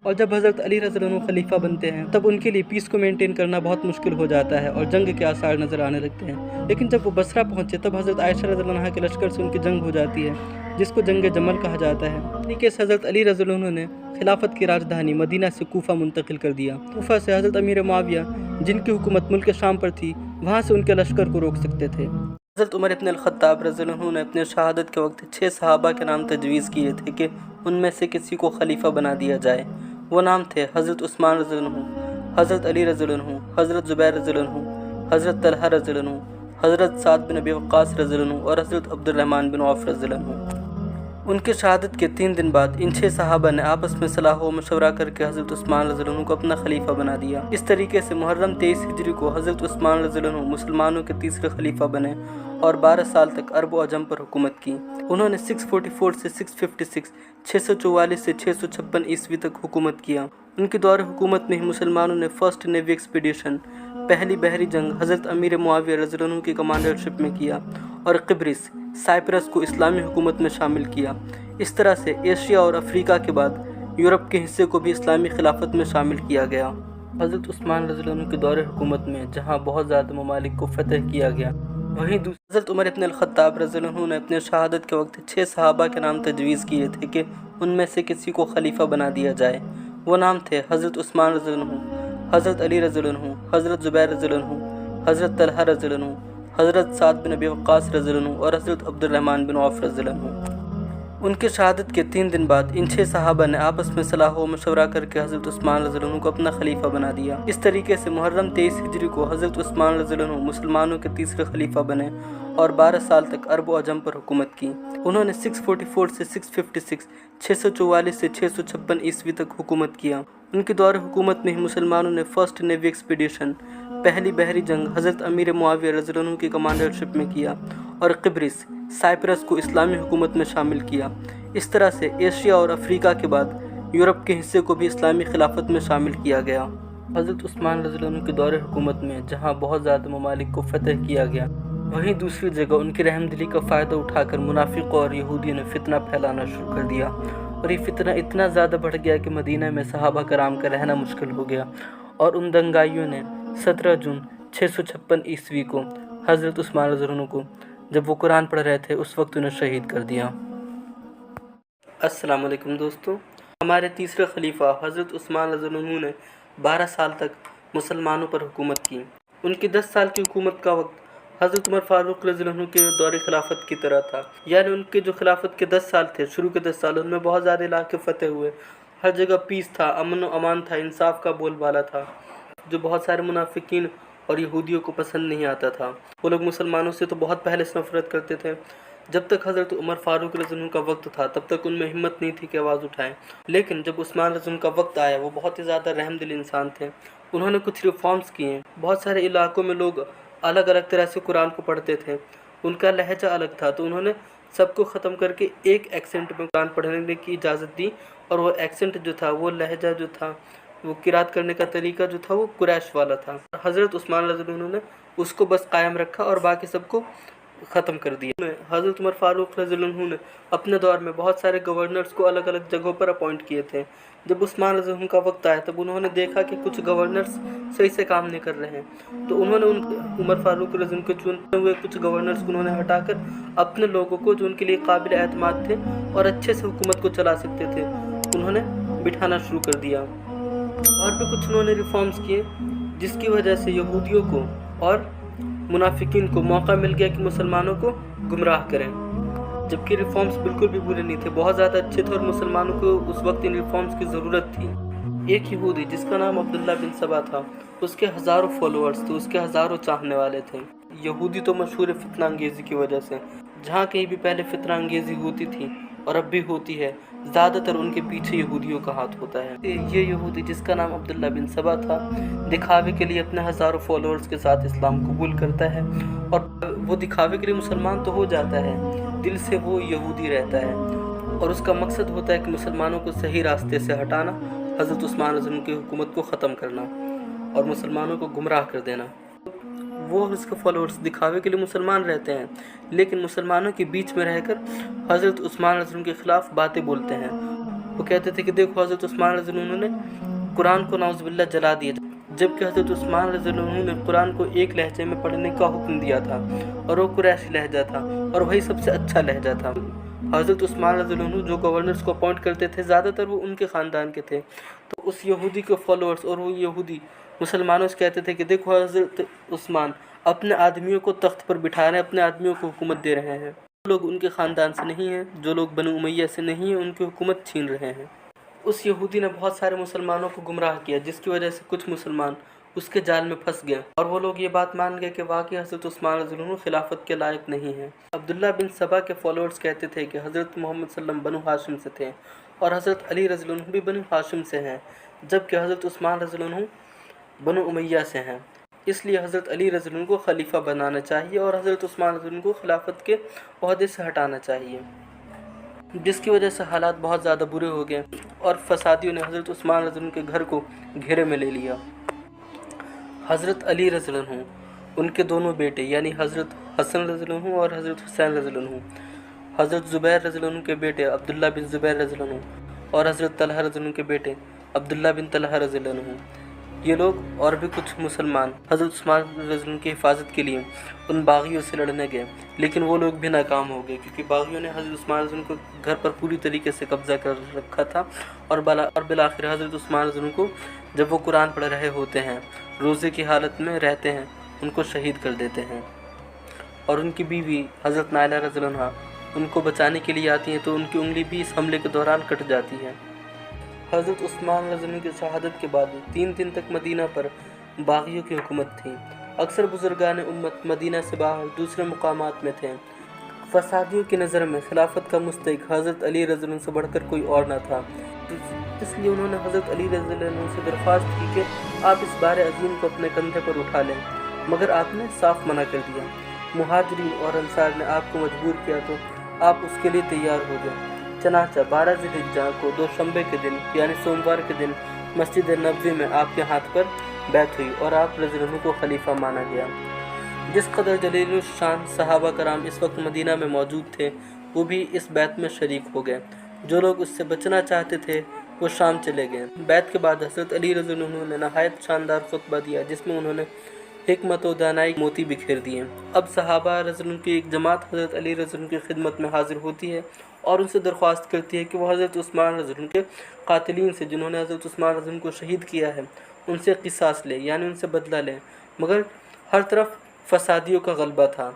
اور جب حضرت علی رضی اللہ عنہ خلیفہ بنتے ہیں تب ان کے لیے پیس کو مینٹین کرنا بہت مشکل ہو جاتا ہے اور جنگ کے آثار نظر آنے لگتے ہیں۔ لیکن جب وہ بصرہ پہنچے تب حضرت عائشہ رضی اللہ عنہ کے لشکر سے ان کی جنگ ہو جاتی ہے، جس کو جنگ جمل کہا جاتا ہے۔ اس طریقے سے حضرت علی رضی اللہ عنہ نے خلافت کی راجدھانی مدینہ سے کوفہ منتقل کر دیا۔ کوفہ سے حضرت امیر معاویہ، جن کی حکومت ملک شام پر تھی، وہاں سے ان کے لشکر کو روک سکتے تھے۔ حضرت عمر ابن الخطاب رضی اللہ عنہ نے اپنے شہادت کے وقت 6 صحابہ کے نام تجویز کیے تھے کہ ان میں سے کسی کو خلیفہ بنا دیا جائے۔ وہ نام تھے حضرت عثمان رضی اللہ عنہ، حضرت علی رضی اللہ عنہ، حضرت زبیر رضی اللہ عنہ، حضرت طلحہ رضی اللہ عنہ، حضرت سعد بن ابی وقاص رضی اللہ عنہ اور حضرت عبد الرحمن بن عوف رضی اللہ عنہ۔ ان کی شہادت کے 3 دن بعد ان 6 صحابہ نے آپس میں صلاح و مشورہ کر کے حضرت عثمان رضی اللہ عنہ کو اپنا خلیفہ بنا دیا۔ اس طریقے سے محرم 23 ہجری کو حضرت عثمان رضی اللہ عنہ مسلمانوں کے تیسرے خلیفہ بنے اور 12 سال تک عرب و عجم پر حکومت کی۔ انہوں نے 644 سے 656، 644 سے 656 عیسوی تک حکومت کیا۔ ان کے دور حکومت میں ہی مسلمانوں نے فرسٹ نیوی ایکسپیڈیشن، پہلی بحری جنگ حضرت امیر معاویہ رضی اللہ عنہ کی کمانڈرشپ میں کیا اور قبرص، سائپرس کو اسلامی حکومت میں شامل کیا۔ اس طرح سے ایشیا اور افریقہ کے بعد یورپ کے حصے کو بھی اسلامی خلافت میں شامل کیا گیا۔ حضرت عثمان رضی اللہ عنہ کے دور حکومت میں جہاں بہت زیادہ ممالک کو فتح کیا گیا، وہیں حضرت عمر ابن الخطاب رضی اللہ عنہ نے اپنے شہادت کے وقت 6 صحابہ کے نام تجویز کیے تھے کہ ان میں سے کسی کو خلیفہ بنا دیا جائے۔ وہ نام تھے حضرت عثمان رضی اللہ عنہ، حضرت علی رضی اللہ عنہ، حضرت زبیر رضی اللہ عنہ، حضرت طلحہ رضی اللہ عنہ، حضرت سعد بن ابی وقاص رضی اللہ عنہ اور حضرت عبد الرحمن بن عوف رضی اللہ عنہ۔ ان کی شہادت کے 3 دن بعد ان 6 صحابہ نے آپس میں صلاح و مشورہ کر کے حضرت عثمان رضی اللہ عنہ کو اپنا خلیفہ بنا دیا۔ اس طریقے سے محرم 23 ہجری کو حضرت عثمان رضی اللہ عنہ مسلمانوں کے تیسرے خلیفہ بنے اور 12 سال تک عرب و عجم پر حکومت کی۔ انہوں نے 644 سے 656، 644 سے 656 عیسوی تک حکومت کیا۔ ان کے دور حکومت میں ہی مسلمانوں نے فرسٹ نیوی ایکسپیڈیشن، پہلی بحری جنگ حضرت امیر معاویہ رضی اللہ عنہ کی کمانڈرشپ میں کیا اور قبرص، سائپرس کو اسلامی حکومت میں شامل کیا۔ اس طرح سے ایشیا اور افریقہ کے بعد یورپ کے حصے کو بھی اسلامی خلافت میں شامل کیا گیا۔ حضرت عثمان رضی اللہ عنہ کے دور حکومت میں جہاں بہت زیادہ ممالک کو فتح کیا گیا، وہیں دوسری جگہ ان کی رحم دلی کا فائدہ اٹھا کر منافقوں اور یہودیوں نے فتنہ پھیلانا شروع کر دیا، اور یہ فتنہ اتنا زیادہ بڑھ گیا کہ مدینہ میں صحابہ کرام کا رہنا مشکل ہو گیا، اور ان دنگائیوں نے 17 جون 656 عیسوی کو حضرت عثمان رضی اللہ عنہ کو، جب وہ قرآن پڑھ رہے تھے، اس وقت انہیں شہید کر دیا۔ السلام علیکم دوستو، ہمارے تیسرے خلیفہ حضرت عثمان رضی اللہ عنہ نے 12 سال تک مسلمانوں پر حکومت کی۔ ان کی 10 سال کی حکومت کا وقت حضرت عمر فاروق رضی اللہ عنہ کے دور خلافت کی طرح تھا، یعنی ان کے جو خلافت کے 10 سال تھے، شروع کے 10 سال، ان میں بہت زیادہ علاقے فتح ہوئے، ہر جگہ پیس تھا، امن و امان تھا، انصاف کا بول بالا تھا، جو بہت سارے منافقین اور یہودیوں کو پسند نہیں آتا تھا۔ وہ لوگ مسلمانوں سے تو بہت پہلے سے نفرت کرتے تھے۔ جب تک حضرت عمر فاروق رضی اللہ عنہ کا وقت تھا تب تک ان میں ہمت نہیں تھی کہ آواز اٹھائیں، لیکن جب عثمان رضی اللہ عنہ کا وقت آیا، وہ بہت ہی زیادہ رحم دل انسان تھے۔ انہوں نے کچھ ریفارمز کیے۔ بہت سارے علاقوں میں لوگ الگ الگ طرح سے قرآن کو پڑھتے تھے، ان کا لہجہ الگ تھا، تو انہوں نے سب کو ختم کر کے ایک ایکسنٹ میں قرآن پڑھنے کی اجازت دی، اور وہ ایکسنٹ جو تھا، وہ لہجہ جو تھا، وہ قرات کرنے کا طریقہ جو تھا، وہ قریش والا تھا۔ حضرت عثمان رضی اللہ عنہ نے اس کو بس قائم رکھا اور باقی سب کو ختم کر دیا۔ حضرت عمر فاروق رضی اللہ عنہ نے اپنے دور میں بہت سارے گورنرز کو الگ الگ جگہوں پر اپوائنٹ کیے تھے۔ جب عثمان رضی اللہ عنہ کا وقت آیا تب انہوں نے دیکھا کہ کچھ گورنرز صحیح سے کام نہیں کر رہے ہیں، تو انہوں نے عمر فاروق رضی اللہ عنہ کے چنے ہوئے کچھ گورنرز کو انہوں نے ہٹا کر اپنے لوگوں کو، جو ان کے لیے قابل اعتماد تھے اور اچھے سے حکومت کو چلا سکتے تھے، انہوں نے بٹھانا شروع کر دیا۔ اور بھی کچھ انہوں نے ریفارمز کیے، جس کی وجہ سے یہودیوں کو اور منافقین کو موقع مل گیا کہ مسلمانوں کو گمراہ کریں، جبکہ ریفارمز بالکل بھی برے نہیں تھے، بہت زیادہ اچھے تھے، اور مسلمانوں کو اس وقت ان ریفارمز کی ضرورت تھی۔ ایک یہودی جس کا نام عبداللہ بن سبا تھا، اس کے ہزاروں فالوورز تھے، اس کے ہزاروں چاہنے والے تھے۔ یہودی تو مشہور ہے فتنہ انگیزی کی وجہ سے، جہاں کہیں بھی پہلے فتنہ انگیزی ہوتی تھی اور اب بھی ہوتی ہے، زیادہ تر ان کے پیچھے یہودیوں کا ہاتھ ہوتا ہے۔ یہ یہودی جس کا نام عبداللہ بن سبا تھا، دکھاوے کے لیے اپنے ہزاروں فالوورز کے ساتھ اسلام قبول کرتا ہے، اور وہ دکھاوے کے لیے مسلمان تو ہو جاتا ہے، دل سے وہ یہودی رہتا ہے، اور اس کا مقصد ہوتا ہے کہ مسلمانوں کو صحیح راستے سے ہٹانا، حضرت عثمان رضی اللہ عنہ کی حکومت کو ختم کرنا اور مسلمانوں کو گمراہ کر دینا۔ وہ اور اس کے فالوورز دکھاوے کے لیے مسلمان رہتے ہیں، لیکن مسلمانوں کے بیچ میں رہ کر حضرت عثمان رضی اللہ عنہ کے خلاف باتیں بولتے ہیں، वो कहते थे कि देखो हज़रत उस्मान रज़ियल्लाहु अन्हु ने कुरान को नाउज़ुबिल्लाह जला दिया, जबकि हज़रत उस्मान रज़ियल्लाहु अन्हु ने कुरान को एक लहजे में पढ़ने का हुक्म दिया था और वो कुरैशी लहजा था और वही सबसे अच्छा लहजा था। हज़रत उस्मान रज़ियल्लाहु अन्हु जो गवर्नर्स को अपॉइंट करते थे ज़्यादातर वो उनके ख़ानदान के थे, तो उस यहूदी के फॉलोअर्स और वो यहूदी मुसलमानों से कहते थे कि देखो हज़रत उस्मान अपने आदमियों को तख्त पर बिठा रहे हैं, अपने आदमियों को हुकूमत दे रहे हैं, जो लोग उनके ख़ानदान से नहीं हैं, जो लोग बनु उमैया से नहीं हैं, उनकी हुकूमत छीन रहे हैं। उस यहूदी ने बहुत सारे मुसलमानों को गुमराह किया, जिसकी वजह से कुछ मुसलमान उसके जाल में फंस गए और वो लोग ये बात मान गए कि वाकई हज़रत उस्मान रज़ियल्लाहु अन्हु खिलाफत के लायक नहीं हैं। अब्दुल्ला बिन सबा के फॉलोअर्स कहते थे कि हज़रत मोहम्मद सल्लम बनु हाशिम से थे और हज़रत अली रज़ियल्लाहु अन्हु भी बनु हाशिम से हैं, जबकि हज़रत उस्मान रज़ियल्लाहु अन्हु बनु उमैया से हैं। इसलिए हज़रत अली रज़ियल्लाहु अन्हु को खलीफा बनाना चाहिए और हज़रत उस्मान रज़ियल्लाहु अन्हु को खिलाफत के ओहदे से हटाना चाहिए, जिसकी वजह से हालात बहुत ज़्यादा बुरे हो गए और फसादियों ने हज़रत उस्मान रज़ियल्लाहु अन्हु के घर को घेरे में ले लिया। हज़रत अली रज़ियल्लाहु अन्हु, उनके दोनों बेटे यानी हज़रत हसन रज़ियल्लाहु अन्हु और हज़रत हुसैन रज़ियल्लाहु अन्हु, हज़रत ज़ुबैर रज़ियल्लाहु अन्हु के बेटे अब्दुल्ला बिन ज़ुबैर रज़ियल्लाहु अन्हु और हज़रत तलहा रज़ियल्लाहु अन्हु के बेटे अब्दुल्ला बिन तलहा रज़ियल्लाहु अन्हु, ये लोग और भी कुछ मुसलमान हज़रत उस्मान रज़ियल्लाहु अन्हु की हिफाजत के लिए उन बागियों से लड़ने गए, लेकिन वो लोग भी नाकाम हो गए क्योंकि बागियों ने हज़रत उस्मान रज़ियल्लाहु अन्हु को घर पर पूरी तरीके से कब्ज़ा कर रखा था और बिलाखिर हज़रत उस्मान रज़ियल्लाहु अन्हु को जब वो कुरान पढ़ रहे होते हैं, रोज़े की हालत में रहते हैं, उनको शहीद कर देते हैं और उनकी बीवी हज़रत नायला रज़ियल्लाहु अन्हा उनको बचाने के लिए आती हैं तो उनकी उंगली भी इस हमले के दौरान कट जाती है। हज़रत उस्मान रज़ियल्लाहु अन्हु की शहादत के बाद 3 दिन तक मदीना पर बागियों की हुकूमत थी। अक्सर बुजुर्गान उम्मत मदीना से बाहर दूसरे मुकामात में थे। फसादियों की नज़र में खिलाफत का मुस्तहिक हज़रत अली रज़ियल्लाहु अन्हु से बढ़कर कोई और न था, इसलिए उन्होंने हज़रत अली रज़ियल्लाहु अन्हु से दरख्वास्त की कि आप इस बार अज़ीम को अपने कंधे पर उठा लें, मगर आपने साफ मना कर दिया। मुहाजिरीन और अंसार ने आपको मजबूर किया तो आप उसके लिए तैयार हो गए। चनाचा 12 ज़िलहिज्जा को दोशंबे के दिन यानी सोमवार के दिन मस्जिद नबवी में आपके हाथ पर बैत हुई और आप रज़ियल्लाहु अन्हु को खलीफा माना गया। जिस कदर जलील शान सहाबा कराम इस वक्त मदीना में मौजूद थे, वो भी इस बैत में शरीक हो गए। जो लोग उससे बचना चाहते थे वो शाम चले गए। बैत के बाद हज़रत अली रज़ियल्लाहु अन्हु ने नहायत शानदार खुतबा दिया, जिसमें उन्होंने हिकमत और दानाई मोती बिखेर दिए। अब सहाबा रज़ियल्लाहु अन्हु की एक जमात हज़रत अली रज़ियल्लाहु अन्हु की खिदमत में हाजिर होती है और उनसे दरख्वास्त करती है कि वो हज़रत उस्मान रज़ियल्लाहु अन्हु के कातिलीन से, जिन्होंने हज़रत उस्मान रज़ियल्लाहु अन्हु को शहीद किया है, उनसे क़िसास ले यानी उनसे बदला लें। मगर हर तरफ फसादियों का गलबा था,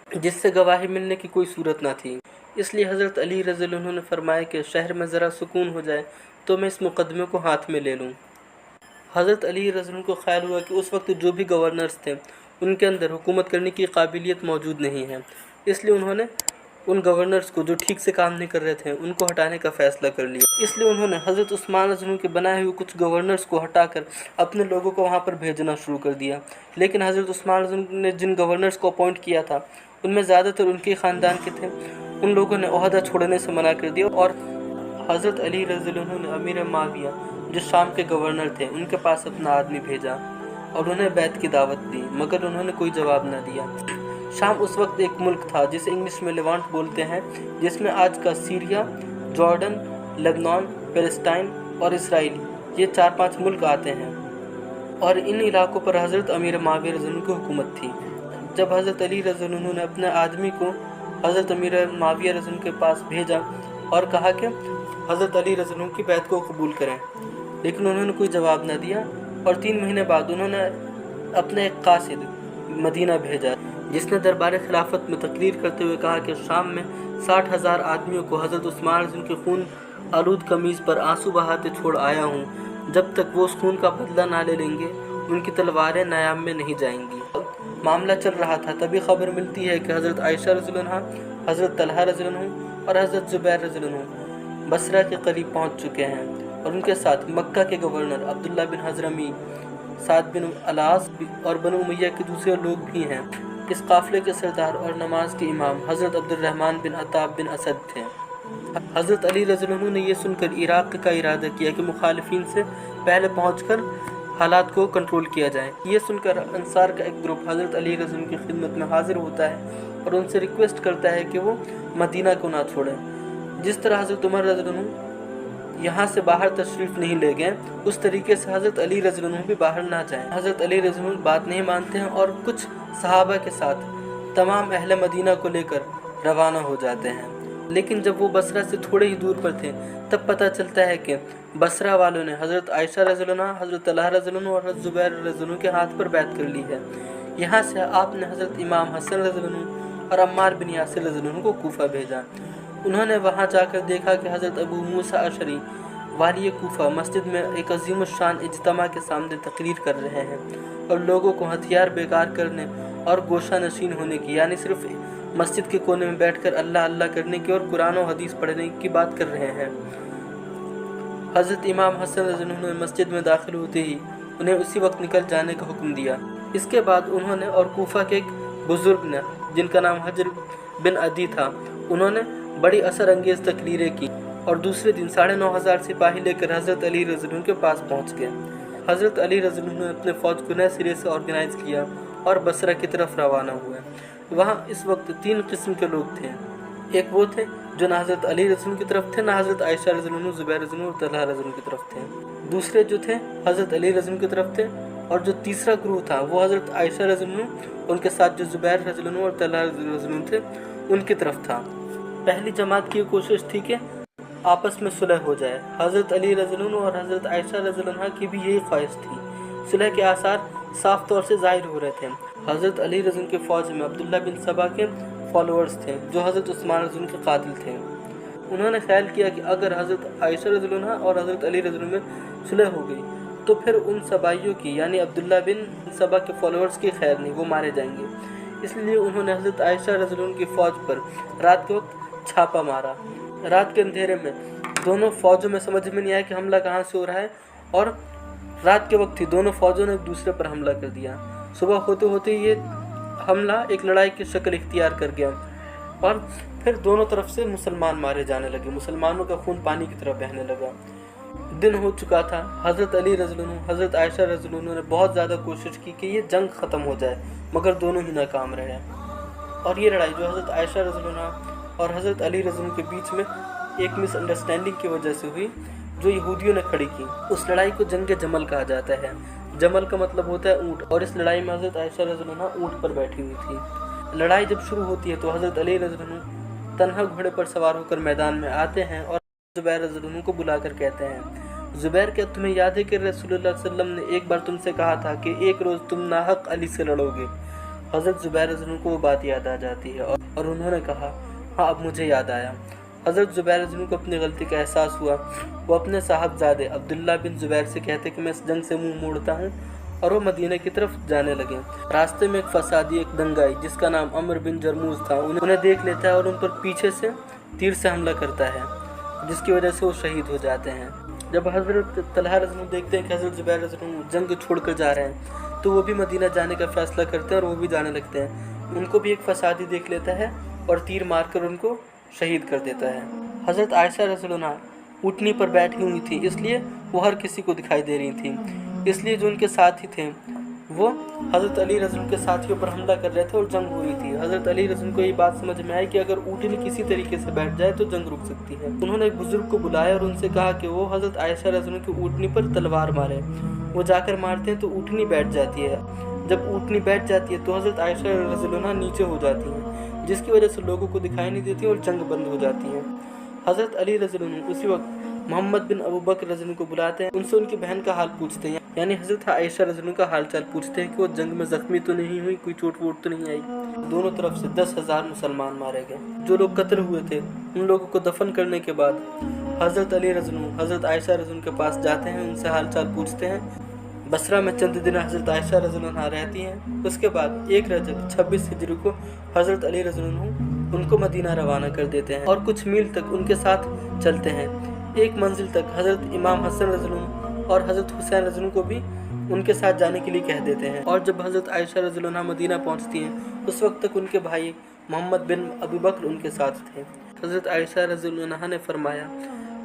जिससे गवाही मिलने की कोई सूरत ना थी। इसलिए हज़रत अली रज़ियल्लाहु अन्हु ने फरमाया कि शहर में ज़रा सुकून हो जाए तो मैं इस मुकदमे को हाथ में ले लूँ। हज़रत अली रज़ियल्लाहु अन्हु को ख्याल हुआ कि उस वक्त जो भी गवर्नर्स थे उनके अंदर हुकूमत करने की काबिलियत मौजूद नहीं है, इसलिए उन्होंने उन गवर्नर्स को जो ठीक से काम नहीं कर रहे थे उनको हटाने का फ़ैसला कर लिया। इसलिए उन्होंने हज़रत उस्मान रज़ियल्लाहु अन्हु के बनाए हुए कुछ गवर्नर्स को हटाकर अपने लोगों को वहाँ पर भेजना शुरू कर दिया। लेकिन हज़रत उस्मान रज़ियल्लाहु अन्हु ने जिन गवर्नर्स को अपॉइंट किया था उनमें ज़्यादातर उनके ख़ानदान के थे। उन लोगों ने ओहदा छोड़ने से मना कर दिया और हज़रत अली रज़ियल्लाहु अन्हु ने अमीर माविया जो शाम के गवर्नर थे उनके पास अपना आदमी भेजा और उन्हें बैत की दावत दी, मगर उन्होंने कोई जवाब न दिया। शाम उस वक्त एक मुल्क था जिसे इंग्लिश में लेवांट बोलते हैं, जिसमें आज का सीरिया, जॉर्डन, लेबनान, पैलेस्टाइन और इसराइल ये 4-5 मुल्क आते हैं और इन इलाकों पर हज़रत अमीर माविया रज़ियल्लाहु अन्हु की हुकूमत थी। जब हज़रत अली रज़ियल्लाहु अन्हु ने अपने आदमी को हज़रत अमीर माविया रज़ियल्लाहु अन्हु के पास भेजा और कहा कि हज़रत अली रज़ियल्लाहु अन्हु की बैत को कबूल करें, लेकिन उन्होंने कोई जवाब न दिया और 3 महीने बाद उन्होंने अपने एक कासिद मदीना भेजा, जिसने दरबार खिलाफत में तकरीर करते हुए कहा कि शाम में 60,000 आदमियों को हज़रत उस्मान रज़ियल्लाहु अन्हु के खून आलूद कमीज़ पर आंसू बहाते छोड़ आया हूँ। जब तक वो उस खून का बदला ना ले लेंगे उनकी तलवारें नायाम में नहीं जाएंगी। मामला चल रहा था, तभी खबर मिलती है कि हज़रत आयशा रज़ियल्लाहु अन्हा, हज़रत तलहा रज़ियल्लाहु अन्हु और हज़रत ज़ुबैर रज़ियल्लाहु अन्हु बसरा के करीब पहुँच चुके हैं और उनके साथ मक्का के गवर्नर अब्दुल्ला बिन हज़रमी, साद बिन अलास और बनु उमैया के दूसरे लोग भी हैं। इस काफ़िले के सरदार और नमाज के इमाम हज़रत अब्दुर्रहमान बिन अताब बिन असद थे। हज़रत अली रज़ियल्लाहु अन्हु ने यह सुनकर इराक़ का इरादा किया कि मुखालिफिन से पहले पहुंचकर हालात को कंट्रोल किया जाए। ये सुनकर अंसार का एक ग्रुप हज़रत अली रज़ियल्लाहु अन्हु की खिदमत में हाजिर होता है और उनसे रिक्वेस्ट करता है कि वो मदीना को ना छोड़ें। जिस तरह हज़रत उमर रज़ियल्लाहु अन्हु यहाँ से बाहर तशरीफ़ नहीं ले गए, उस तरीके से हज़रत अली रज़ी अल्लाह अन्हु भी बाहर ना जाएं। हज़रत अली रज़ी अल्लाह अन्हु बात नहीं मानते हैं और कुछ सहाबा के साथ तमाम अहले मदीना को लेकर रवाना हो जाते हैं। लेकिन जब वो बसरा से थोड़े ही दूर पर थे तब पता चलता है कि बसरा वालों ने हज़रत आयशा रज़ी अल्लाह अन्हा, हज़रत तलहा रज़ी अल्लाह अन्हु और हज़रत ज़ुबैर रज़ी अल्लाह अन्हु के हाथ पर बैत कर ली है। यहाँ से आपने हज़रत इमाम हसन रज़ी अल्लाह अन्हु और अम्मार बिन यासिर रज़ी अल्लाह अन्हु को कूफा भेजा। उन्होंने वहाँ जाकर देखा कि हज़रत अबू मूसा अशरी वाली कूफा मस्जिद में एक अजीम शान इज्तिमा के सामने तकरीर कर रहे हैं और लोगों को हथियार बेकार करने और गोशा नशीन होने की, यानी सिर्फ मस्जिद के कोने में बैठकर अल्लाह अल्लाह करने की और कुरान और हदीस पढ़ने की बात कर रहे हैं। हज़रत इमाम हसन रज़ी अल्लाह अन्हु ने मस्जिद में दाखिल होते ही उन्हें उसी वक्त निकल जाने का हुक्म दिया। इसके बाद उन्होंने और कूफा के एक बुज़ुर्ग ने, जिनका नाम हजर बिन अदी था, उन्होंने बड़ी असर अंगेज़ तकरीरें की और दूसरे दिन 9,500 सिपाही लेकर हज़रत अली रज़ी अल्लाह अन्हु के पास पहुँच गए। हज़रत अली रज़ी अल्लाह अन्हु ने अपने फ़ौज को नए सिरे से ऑर्गेनाइज़ किया और बसरा की तरफ रवाना हुए। वहाँ इस वक्त 3 किस्म के लोग थे। एक वो थे जो ना हज़रत अली रज़ी अल्लाह अन्हु की तरफ थे, ना हज़रत आयशा रज़ी अल्लाह अन्हु, ज़ुबैर रज़ी अल्लाह अन्हु और तलहा रज़ी अल्लाह अन्हु की तरफ थे। दूसरे जो थे हज़रत अली रज़ी अल्लाह अन्हु की तरफ थे, और जो तीसरा ग्रुप था वो हज़रत आयशा रज़ी अल्लाह अन्हु, उनके साथ जो ज़ुबैर रज़ी अल्लाह अन्हु और तलहा रज़ी अल्लाह अन्हु थे, उनकी तरफ था। पहली जमात की कोशिश थी कि आपस में सुलह हो जाए। हज़रत अली रज़ी अल्लाह अन्हु और हज़रत आयशा रज़ी अल्लाह अन्हा की भी यही ख्वाहिश थी। सुलह के आसार साफ तौर से ज़ाहिर हो रहे थे। हज़रत अली रज़ी अल्लाह के फ़ौज में अब्दुल्ला बिन सबा के फॉलोअर्स थे जो हज़रत उस्मान रज़ी अल्लाह के कातिल थे। उन्होंने ख्याल किया कि अगर हज़रत आयशा रज़ी अल्लाह अन्हा और हज़रत अली रज़ी अल्लाह में सुलह हो गई तो फिर उन सबाइयों की, यानी अब्दुल्ला बिन सबा के फॉलोअर्स की खैर नहीं, वो मारे जाएंगे। इसलिए उन्होंने हज़रत आयशा रज़ी अल्लाह अन्हा की फ़ौज पर रात के वक्त छापा मारा। रात के अंधेरे में दोनों फ़ौजों में समझ में नहीं आया कि हमला कहाँ से हो रहा है, और रात के वक्त ही दोनों फ़ौजों ने एक दूसरे पर हमला कर दिया। सुबह होते होते ये हमला एक लड़ाई की शक्ल इख्तियार कर गया और फिर दोनों तरफ से मुसलमान मारे जाने लगे। मुसलमानों का खून पानी की तरह बहने लगा। दिन हो चुका था। हज़रत अली रज़ी अल्लाह अन्हु, हज़रत आयशा रज़ी अल्लाह अन्हा ने बहुत ज़्यादा कोशिश की कि ये जंग ख़त्म हो जाए, मगर दोनों ही नाकाम रहे। और ये लड़ाई जो हज़रत आयशा रज़ी अल्लाह अन्हा और हज़रत अली रज़ी अल्लाह अन्हु के बीच में एक मिसअंडरस्टैंडिंग की वजह से हुई, जो यहूदियों ने खड़ी की, उस लड़ाई को जंग जमल कहा जाता है। जमल का मतलब होता है ऊँट, और इस लड़ाई में हज़रत आयशा रज़ी अल्लाह अन्हा ऊँट पर बैठी हुई थी। लड़ाई जब शुरू होती है तो हज़रत अली रज़ी अल्लाह अन्हु तन्हा घोड़े पर सवार होकर मैदान में आते हैं और ज़ुबैर रज़ी अल्लाह अन्हु को बुलाकर कहते हैं, ज़ुबैर, क्या तुम्हें याद है कि रसूलुल्लाह सल्लल्लाहु अलैहि वसल्लम ने एक बार तुमसे कहा था कि एक रोज़ तुम नाहक अली से लड़ोगे? हज़रत ज़ुबैर रज़ी अल्लाह अन्हु को वो बात याद आ जाती है और उन्होंने कहा, हाँ, अब मुझे याद आया। हज़रत ज़ुबैर रज़ी अल्लाह अन्हु को अपनी गलती का एहसास हुआ। वो अपने साहबजादे अब्दुल्ला बिन ज़ुबैर से कहते कि मैं इस जंग से मुँह मोड़ता हूँ, और वो मदीने की तरफ जाने लगे। रास्ते में एक फसादी, एक दंगाई जिसका नाम अमर बिन जरमूज था, उन्हें देख लेता है और उन पर पीछे से तीर से हमला करता है, जिसकी वजह से वो शहीद हो जाते हैं। जब हज़रत तलहा रज़ी अल्लाह अन्हु देखते हैं कि हज़रत ज़ुबैर रज़ी अल्लाह अन्हु जंग छोड़कर जा रहे हैं, तो वो भी मदीना जाने का फ़ैसला करते हैं और वो भी जाने लगते हैं। उनको भी एक फसादी देख लेता है और तीर मारकर उनको शहीद कर देता है। हज़रत आयशा रज़ी अल्लाह अन्हा ऊँटनी पर बैठी हुई थी, इसलिए वो हर किसी को दिखाई दे रही थी। इसलिए जो उनके साथी थे वो हज़रत अली रज़ी अल्लाह अन्हु के साथियों पर हमला कर रहे थे और जंग हो रही थी। हज़रत अली रज़ी अल्लाह अन्हु को ये बात समझ में आई कि अगर ऊँटनी किसी तरीके से बैठ जाए तो जंग रुक सकती है। उन्होंने एक बुज़ुर्ग को बुलाया और उनसे कहा कि वो हज़रत आयशा रज़ी अल्लाह अन्हा की ऊँटनी पर तलवार मारे। वो जाकर मारते हैं तो ऊँटनी बैठ जाती है। जब ऊँटनी बैठ जाती है तो हज़रत आयशा रज़ी अल्लाह अन्हा नीचे हो जाती हैं, जिसकी वजह से लोगों को दिखाई नहीं देती और जंग बंद हो जाती है। हज़रत अली रज़ी अल्लाह अन्हु उसी वक्त मोहम्मद बिन अबू बकर रज़ी अल्लाह अन्हु को बुलाते हैं। उनसे उनकी बहन का हाल पूछते हैं, यानी हज़रत आयशा रज़ी अल्लाह अन्हा का हाल चाल पूछते हैं कि वो जंग में ज़ख्मी तो नहीं हुई, कोई चोट वोट तो नहीं आई। दोनों तरफ से 10,000 मुसलमान मारे गए। जो लोग कत्ल हुए थे उन लोगों को दफन करने के बाद हज़रत अली रज़ी अल्लाह अन्हु हज़रत आयशा रज़ी अल्लाह अन्हा के पास जाते हैं, उनसे हाल चाल पूछते हैं। बसरा में चंद दिन हज़रत आयशा रज़ी अल्लाह अन्हा रहती हैं। उसके बाद 1 रजब 26 हिजरी को हज़रत अली रज़ी अल्लाह अन्हु उनको मदीना रवाना कर देते हैं और कुछ मील तक उनके साथ चलते हैं। एक मंजिल तक हज़रत इमाम हसन रज़ी अल्लाह अन्हु और हज़रत हुसैन रज़ी अल्लाह अन्हु को भी उनके साथ जाने के लिए कह देते हैं। और जब हज़रत आयशा रज़ी अल्लाह अन्हा मदीना पहुंचती हैं, उस वक्त तक उनके भाई मोहम्मद बिन अबू बकर उनके साथ थे। हज़रत आयशा रज़ी अल्लाह अन्हा ने फरमाया,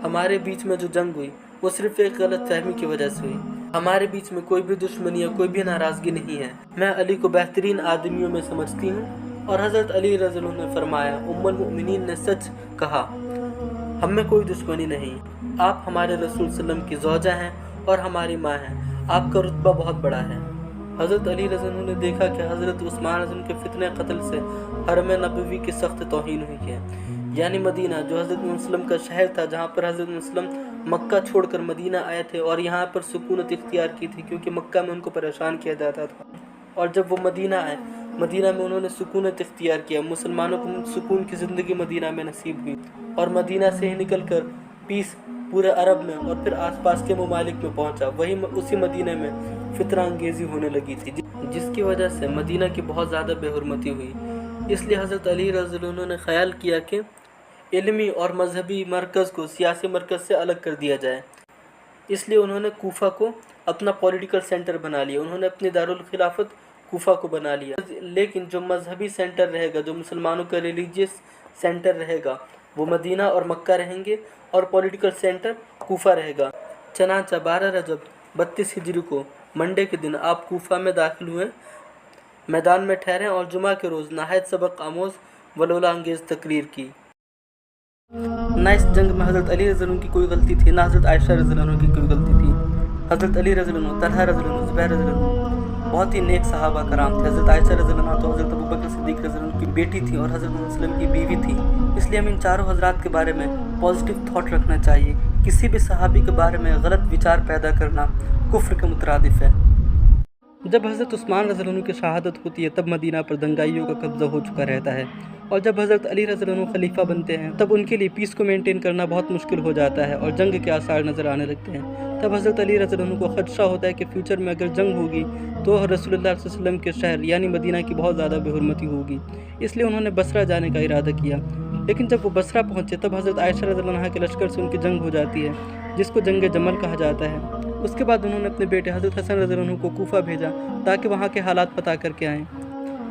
हमारे बीच में जो जंग हुई वो सिर्फ एक गलत फहमी की वजह से हुई। हमारे बीच में कोई भी दुश्मनी या कोई भी नाराज़गी नहीं है। मैं अली को बेहतरीन आदमियों में समझती हूँ। और हज़रत अली रज़ी अल्लाह अन्हु ने फरमाया, उम्मुल मोमिनीन ने सच कहा। ہم میں کوئی دشمنی نہیں، آپ ہمارے رسول صلی اللہ علیہ وسلم کی زوجہ ہیں اور ہماری ماں ہیں، آپ کا رتبہ بہت بڑا ہے۔ حضرت علی رضی اللہ عنہ نے دیکھا کہ حضرت عثمان رضی اللہ عنہ کے فتنہ قتل سے حرم نبوی کی سخت توہین ہوئی ہے، یعنی مدینہ جو حضرت محمد صلی اللہ علیہ وسلم کا شہر تھا، جہاں پر حضرت محمد صلی اللہ علیہ وسلم مکہ چھوڑ کر مدینہ آئے تھے اور یہاں پر سکونت اختیار کی تھی، کیونکہ مکہ میں ان کو پریشان کیا جاتا تھا، اور جب وہ مدینہ آئے، مدینہ میں انہوں نے سکونت اختیار کیا، مسلمانوں کو سکون کی زندگی مدینہ میں نصیب ہوئی، اور مدینہ سے ہی نکل کر پیس پورے عرب میں اور پھر آس پاس کے ممالک میں پہنچا، وہی اسی مدینہ میں فتنہ انگیزی ہونے لگی تھی، جس کی وجہ سے مدینہ کی بہت زیادہ بے حرمتی ہوئی۔ اس لیے حضرت علی رضی اللہ عنہ نے خیال کیا کہ علمی اور مذہبی مرکز کو سیاسی مرکز سے الگ کر دیا جائے، اس لیے انہوں نے کوفہ کو اپنا پولیٹیکل سینٹر بنا لیا، انہوں نے اپنی دارالخلافت کوفہ کو بنا لیا، لیکن جو مذہبی سینٹر رہے گا، جو مسلمانوں کا ریلیجیس سینٹر رہے گا، وہ مدینہ اور مکہ رہیں گے، اور پولیٹیکل سینٹر کوفہ رہے گا۔ چنانچہ 12 رجب 32 ہجری کو منڈے کے دن آپ کوفہ میں داخل ہوئے، میدان میں ٹھہرے اور جمعہ کے روز نہایت سبق آموز ولولہ انگیز تقریر کی۔ نہ اس جنگ میں حضرت علی رضی اللہ عنہ کی کوئی غلطی تھی، نہ حضرت عائشہ رضی اللہ عنہ کی کوئی غلطی تھی۔ حضرت علی رضی اللہ عنہ، طلحہ رضی اللہ عنہ، زبیر رضی اللہ عنہ بہت ہی نیک صحابہ کرام تھے۔ حضرت عائشہ رضی اللہ عنہ تو حضرت ابوبکر صدیق رضی اللہ عنہ کی بیٹی تھی اور حضرت محمد صلی اللہ علیہ وسلم کی بیوی تھی، اس لیے ہم ان چاروں حضرات کے بارے میں پازیٹیو تھاٹ رکھنا چاہیے۔ کسی بھی صحابی کے بارے میں غلط وچار پیدا کرنا کفر کے مترادف ہے۔ جب حضرت عثمان رضی اللہ عنہ کی شہادت ہوتی ہے تب مدینہ پر دنگائیوں کا قبضہ ہو چکا رہتا ہے، اور جب حضرت علی رضی اللہ عنہ خلیفہ بنتے ہیں تب ان کے لیے پیس کو مینٹین کرنا بہت مشکل ہو جاتا ہے اور جنگ کے آثار نظر آنے لگتے ہیں۔ تب حضرت علی رضی اللہ عنہ کو خدشہ ہوتا ہے کہ فیوچر میں اگر جنگ ہوگی تو رسول اللہ صلی اللہ علیہ وسلم کے شہر یعنی مدینہ کی بہت زیادہ بے حرمتی ہوگی، اس لیے انہوں نے بصرہ جانے کا ارادہ کیا۔ لیکن جب وہ بصرہ پہنچے تب حضرت عائشہ رضی اللہ عنہ کے لشکر سے ان کی جنگ ہو جاتی ہے، جس کو جنگ جمل کہا جاتا ہے۔ اس کے بعد انہوں نے اپنے بیٹے حضرت حسن رضی اللہ عنہ کو کوفہ بھیجا تاکہ وہاں کے حالات پتہ کر کے آئیں۔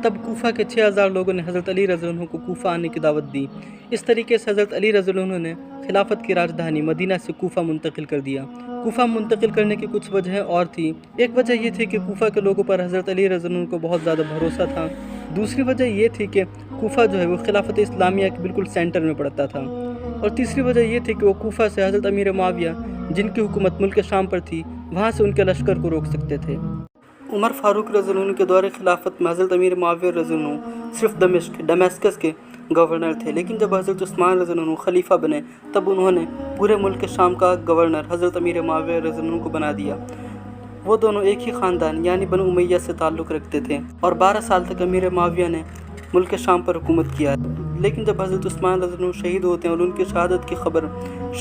تب کوفہ کے 6000 لوگوں نے حضرت علی رضی اللہ عنہ کو کوفہ آنے کی دعوت دی۔ اس طریقے سے حضرت علی رضی اللہ عنہ نے خلافت کی راجدھانی مدینہ سے کوفہ منتقل کر دیا۔ کوفہ منتقل کرنے کی کچھ وجہیں اور تھیں۔ ایک وجہ یہ تھی کہ کوفہ کے لوگوں پر حضرت علی رضی اللہ عنہ کو بہت زیادہ بھروسہ تھا۔ دوسری وجہ یہ تھی کہ کوفہ جو ہے وہ خلافت اسلامیہ کے بالکل سینٹر میں پڑتا تھا، اور تیسری وجہ یہ تھی کہ وہ کوفہ سے حضرت امیر معاویہ جن کی حکومت ملک شام پر تھی وہاں سے ان کے لشکر کو روک سکتے تھے۔ عمر فاروق رضی اللہ عنہ کے دور خلافت میں حضرت امیر معاویہ رضی اللہ عنہ صرف ڈمیسکس کے گورنر تھے، لیکن جب حضرت عثمان رضی اللہ عنہ خلیفہ بنے تب انہوں نے پورے ملک شام کا گورنر حضرت امیر معاویہ رضی اللہ عنہ کو بنا دیا۔ وہ دونوں ایک ہی خاندان یعنی بنو امیہ سے تعلق رکھتے تھے، اور 12 سال تک امیر معاویہ نے ملک شام پر حکومت کیا۔ لیکن جب حضرت عثمان رضی اللہ عنہ شہید ہوتے ہیں اور ان کی شہادت کی خبر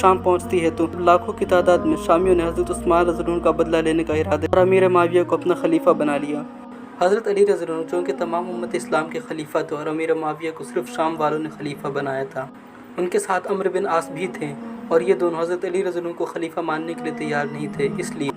شام پہنچتی ہے تو لاکھوں کی تعداد میں شامیوں نے حضرت عثمان رضی اللہ عنہ کا بدلہ لینے کا ارادہ اور امیر معاویہ کو اپنا خلیفہ بنا لیا۔ حضرت علی رضی اللہ عنہ چونکہ تمام امت اسلام کے خلیفہ تھے اور امیر معاویہ کو صرف شام والوں نے خلیفہ بنایا تھا، ان کے ساتھ عمرو بن عاص بھی تھے، اور یہ دونوں حضرت علی رضی اللہ عنہ کو خلیفہ ماننے کے لیے تیار نہیں تھے۔ اس لیے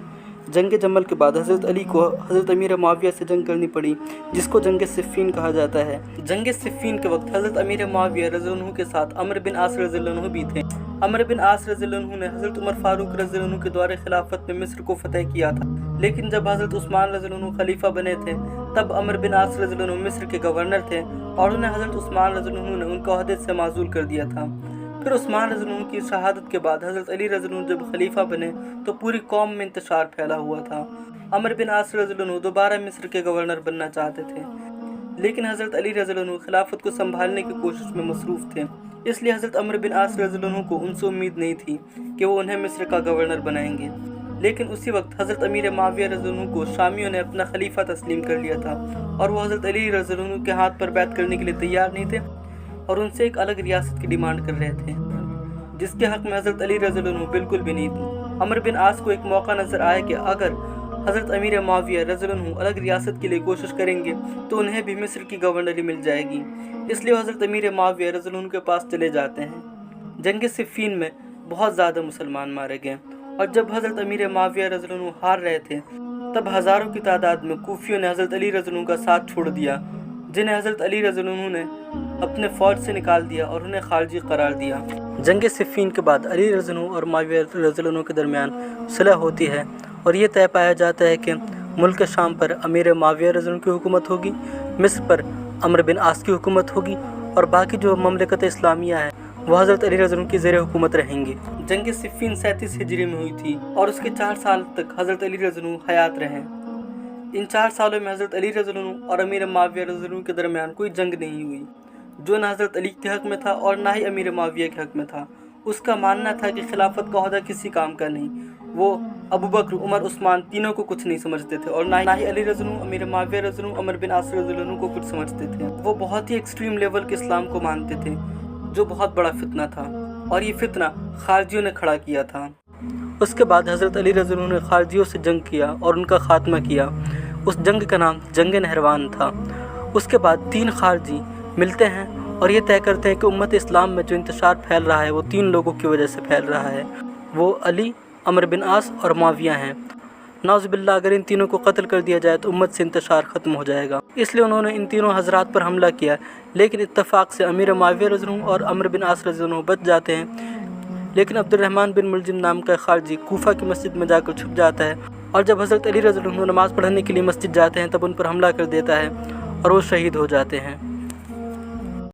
جنگ جمل کے بعد حضرت علی کو حضرت امیر معاویہ سے جنگ کرنی پڑی، جس کو جنگ صفین کہا جاتا ہے۔ جنگ صفین کے وقت حضرت امیر معاویہ رضی اللہ عنہ کے ساتھ عمرو بن عاص رضی اللہ عنہ بھی تھے۔ عمرو بن عاص رضی اللہ عنہ نے حضرت عمر فاروق رضی اللہ عنہ کے دور خلافت میں مصر کو فتح کیا تھا، لیکن جب حضرت عثمان رضی اللہ عنہ خلیفہ بنے تھے تب عمرو بن عاص رضی اللہ عنہ مصر کے گورنر تھے، اور انہیں حضرت عثمان رضی اللہ عنہ نے ان کو عہدے سے معزول کر دیا تھا۔ پھر عثمان رضی اللہ عنہ کی شہادت کے بعد حضرت علی رضی اللہ عنہ جب خلیفہ بنے تو پوری قوم میں انتشار پھیلا ہوا تھا۔ عمرو بن عاص رضی اللہ عنہ دوبارہ مصر کے گورنر بننا چاہتے تھے، لیکن حضرت علی رضی اللہ عنہ خلافت کو سنبھالنے کی کوشش میں مصروف تھے، اس لیے حضرت عمرو بن عاص رضی اللہ عنہ کو ان سے امید نہیں تھی کہ وہ انہیں مصر کا گورنر بنائیں گے۔ لیکن اسی وقت حضرت امیر معاویہ رضی اللہ عنہ کو شامیوں نے اپنا خلیفہ تسلیم کر لیا تھا، اور وہ حضرت علی رضی اللہ عنہ کے ہاتھ پر بیعت کرنے کے لیے تیار نہیں تھے، اور ان سے ایک الگ ریاست کی ڈیمانڈ کر رہے تھے، جس کے حق میں حضرت علی رضی اللہ عنہ بالکل بھی نہیں تھے۔ عمرو بن عاص کو ایک موقع نظر آیا کہ اگر حضرت امیر معاویہ رضی اللہ عنہ الگ ریاست کے لیے کوشش کریں گے تو انہیں بھی مصر کی گورنری مل جائے گی، اس لیے حضرت امیر معاویہ رضی اللہ عنہ کے پاس چلے جاتے ہیں۔ جنگ صفین میں بہت زیادہ مسلمان مارے گئے، اور جب حضرت امیر معاویہ رضی اللہ عنہ ہار رہے تھے تب ہزاروں کی تعداد میں کوفیوں نے حضرت علی رضی اللہ عنہ کا ساتھ چھوڑ دیا، جنہیں حضرت علی رضی اللہ عنہ نے اپنے فوج سے نکال دیا اور انہیں خارجی قرار دیا۔ جنگ صفین کے بعد علی رضی اللہ عنہ اور معاویہ رضی اللہ عنہ کے درمیان صلح ہوتی ہے، اور یہ طے پایا جاتا ہے کہ ملک شام پر امیر معاویہ رضی اللہ عنہ کی حکومت ہوگی، مصر پر عمرو بن عاص کی حکومت ہوگی، اور باقی جو مملکت اسلامیہ ہے वो हज़रत अली रज़ी अल्लाह अन्हु की ज़ेर हुकूमत रहेंगे। जंग सिफ़ीन 37 हिजरी में हुई थी और उसके 4 साल तक हज़रत अली रज़ी अल्लाह अन्हु हयात रहे। इन 4 सालों में हज़रत अली रज़ी अल्लाह अन्हु और अमीर मुआविया रज़ी अल्लाह अन्हु के दरमियान कोई जंग नहीं हुई, जो ना हज़रत अली के हक़ में था और ना ही अमीर मुआविया के हक़ में था। उसका मानना था कि खिलाफत का ओहदा किसी काम का नहीं। वो अबू बकर, उमर, उस्मान तीनों को कुछ नहीं समझते थे और ना ही अली रज़ी अल्लाह अन्हु, अमीर मुआविया रज़ी अल्लाह अन्हु, अमर बिन आस रज़ी अल्लाह अन्हु को कुछ समझते थे। वो बहुत ही एक्सट्रीम लेवल के इस्लाम को मानते थे, जो बहुत बड़ा फितना था, और ये फितना खारजियों ने खड़ा किया था। उसके बाद हज़रत अली रज़ी अल्लाह अन्हु ने खारजियों से जंग किया और उनका ख़ात्मा किया। उस जंग का नाम जंग नहरवान था। उसके बाद 3 खारजी मिलते हैं और ये तय करते हैं कि उम्मत इस्लाम में जो इंतशार फैल रहा है वो 3 लोगों की वजह से फैल रहा है। वो अली, अमर बिन आस और मुआविया हैं। नाउज़ुबिल्लाह, अगर इन तीनों को कत्ल कर दिया जाए तो उम्मत से इंतशार ख़त्म हो जाएगा। इसलिए उन्होंने इन तीनों हज़रात पर हमला किया, लेकिन इत्तफ़ाक़ से अमीर मुआविया रज़ी अल्लाह अन्हु और अमर बिन आस रज़ी अल्लाह अन्हु बच जाते हैं। लेकिन अब्दुर्रहमान बिन मुलजिम नाम का खारजी कूफा की मस्जिद में जाकर छुप जाता है, और जब हज़रत अली रज़ी अल्लाह अन्हु नमाज़ पढ़ने के लिए मस्जिद जाते हैं तब उन पर हमला कर देता है और वो शहीद हो जाते हैं।